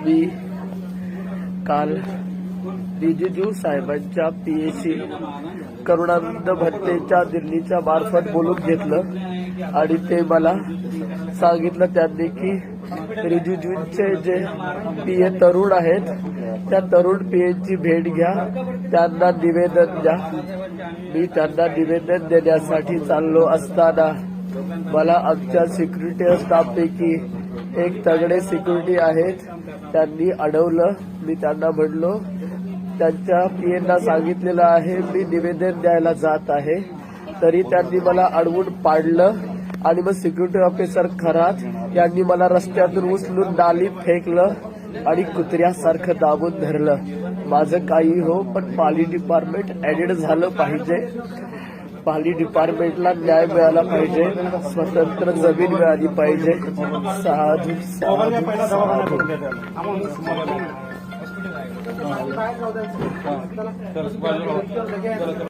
मी काल रिजिजू साहेबांच्या पीएसी करुणानंद भत्तेच्या दिल्लीच्या मार्फत बोलून घेतलं आणि ते मला सांगितलं त्यांनी की रिजिजूंचे जे पीए तरुण आहेत त्या तरुण पीएची भेट घ्या, त्यांना निवेदन द्या. मी त्यांना निवेदन देण्यासाठी चाललो असताना मला आमच्या सिक्युरिटी स्टाफपैकी एक तगडे सिक्युरिटी आहेत त्यांनी अडवलं. मी त्यांना म्हणलो त्यांच्या पीएना सांगितलेलं आहे मी निवेदन द्यायला जात आहे, तरी त्यांनी मला अडवून पाडलं आणि मग सिक्युरिटी ऑफिसर खरात यांनी मला रस्त्यातून उचलून नालीत फेकलं आणि कुत्र्यासारखं दाबून धरलं. माझं काही हो, पण पाली डिपार्टमेंट ऍडेड झालं पाहिजे. पाली डिपार्टमेंटला न्याय मिळाला पाहिजे, स्वतंत्र जमीन मिळाली पाहिजे. साधू साधू